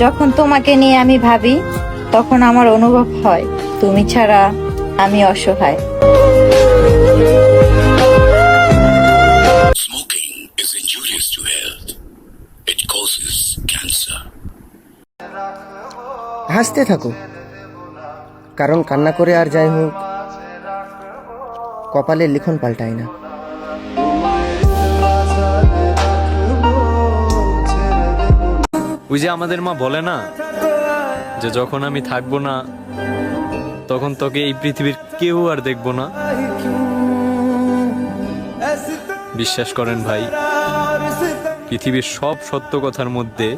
যখন তোমাকে নিয়ে আমি ভাবি তখন আমার অনুভব হয় তুমি ছাড়া আমি অসহায়। Smoking is injurious to health. It causes cancer. হাসতে থাকো, কারণ কান্না করে আর যাই হোক কপালের লিখন পাল্টায় না। ওই যে আমাদের মা বলে না যে যখন আমি থাকবো না তখন তোকে এই পৃথিবীর কেউ আর দেখবো না। বিশ্বাস করেন ভাই, পৃথিবীর সব সত্য কথার মধ্যে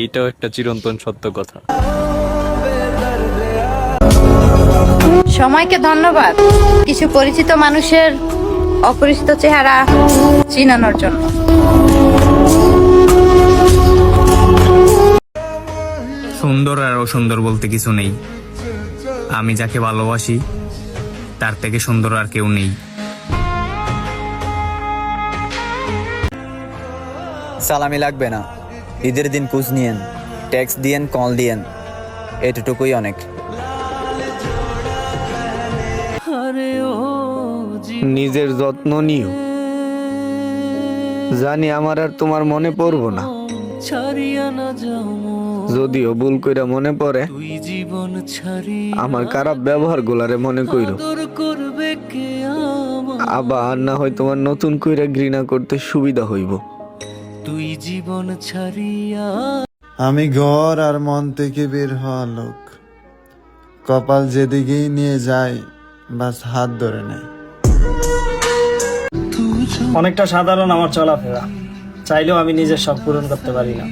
এইটাও একটা চিরন্তন সত্য কথা। সময়কে ধন্যবাদ কিছু পরিচিত মানুষের অপরিচিত চেহারা চিনানোর জন্য। সুন্দর আর অসুন্দর বলতে কিছু নেই। আমি যাকে ভালোবাসি তার থেকে সুন্দর আর কেউ নেই। সালামি লাগবে না, ঈদের দিন কুচ নিয়েন, ট্যাক্স দিয়েন, কল দিয়েন, এতটুকুই অনেক। নিজের যত্ন নিও, জানি আমার আর তোমার মনে পড়বো না, যদিও ভুল কইরা মনে পড়ে আমার খারাপ ব্যবহার গুলারে মনে কইরো, আবার না হয় তোমার নতুন কইরা ঘৃণা করতে সুবিধা হইব। তুই জীবন ছাড়িয়া আমি ঘর আর মন থেকে বের হওয়া লোক, কপাল যেদিকেই নিয়ে যায় বাস হাত ধরে নেয়। অনেকটা সাধারণ আমার চলাফেরা, চাইলেও আমি নিজের শখ পূরণ করতে পারি না।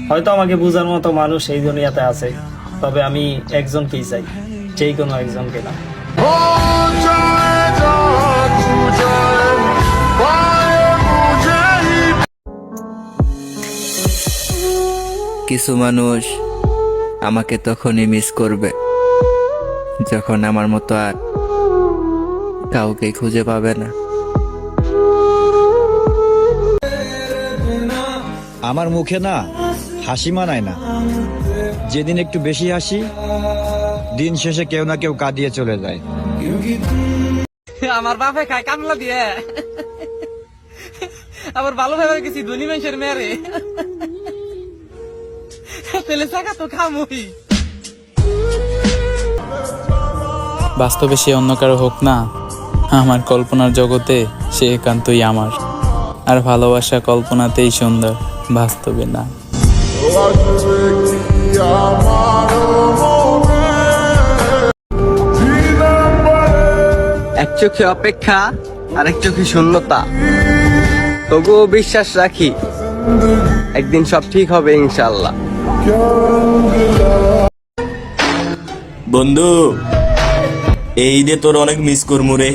হয়তো আমাকে বোঝার মতো মানুষ এই দুনিয়াতে আছে, তবে আমি একজনকেই চাই, যেই কোনো একজনকে না। কিছু মানুষ আমাকে তখনই মিস করবে যখন আমার মতো আর কাউকে খুঁজে পাবে না। আমার মুখে না হাসি মানায় না, যেদিন একটু বেশি হাসি দিন শেষে কেউ না কেউ কাঁদিয়ে চলে যায়। আমার বাপে খায় কামলা দিয়ে, আবার ভালো ভাবে গেছি ধনী মানুষের মেরে পেলে থাকা তো খামই। বাস্তবে সে অন্য কারো হোক না, আমার কল্পনার জগতে সে একান্তই আমার। আর ভালোবাসা কল্পনাতেই সুন্দর, বাস্তবে না। এক চোখে অপেক্ষা আর এক চোখে শূন্যতা, তবুও বিশ্বাস রাখি একদিন সব ঠিক হবে ইনশাল্লাহ। বন্ধু, এই ঈদে তোর অনেক মিস করমু রে।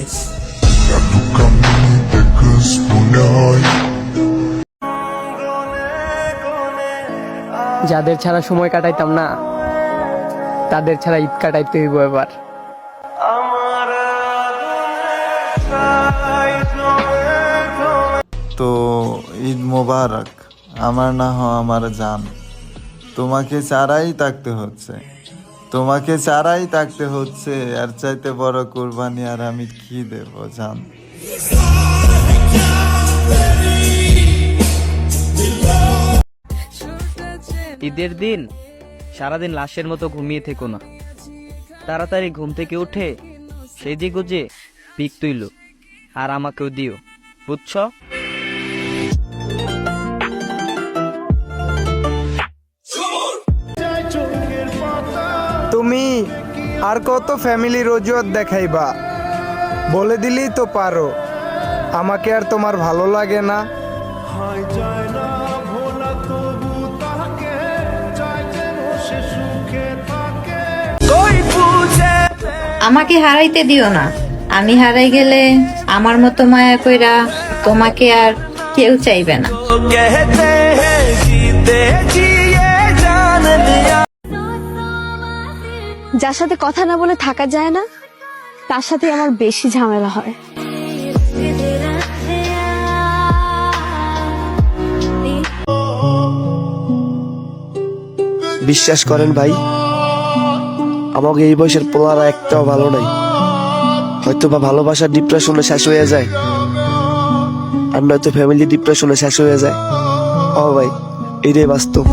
যাদের ছাড়া সময় কাটাইতাম না তাদের ছাড়া ঈদ কাটাইতে হইব এবার। তো ঈদ মোবারক আমার না হ আমার জান, তোমাকে চারাই থাকতে হচ্ছে, তোমাকে চারাই থাকতে হচ্ছে, আর চাইতে বড় কুরবানি আর আমি কি দেব জান। ঈদের দিন সারাদিন লাশের মতো ঘুমিয়ে থেকো না, তাড়াতাড়ি ঘুম থেকে উঠে সেজে গুজে পিক তুইল আর আমাকেও দিও, বুঝছ? তুমি আর কত ফ্যামিলির অজুহাত দেখাইবা? বলে দিলেই তো পারো আমাকে আর তোমার ভালো লাগে না। আমাকে হারাইতে দিও না, আমি হারাই গেলে আমার মতো মায়া কইরা তোমাকে আর কেউ চাইবে না। যার সাথে কথা না বলে থাকা যায় না তার সাথে আমার বেশি ঝামেলা হয়। বিশ্বাস করেন ভাই, আমাকে এই বয়সের পোলারা একটাও ভালো নাই। হয়তো বা ভালোবাসার ডিপ্রেশনে শেষ হয়ে যায়, আর নয়তো ফ্যামিলি ডিপ্রেশনে শেষ হয়ে যায়। ও ভাই, এটাই বাস্তব।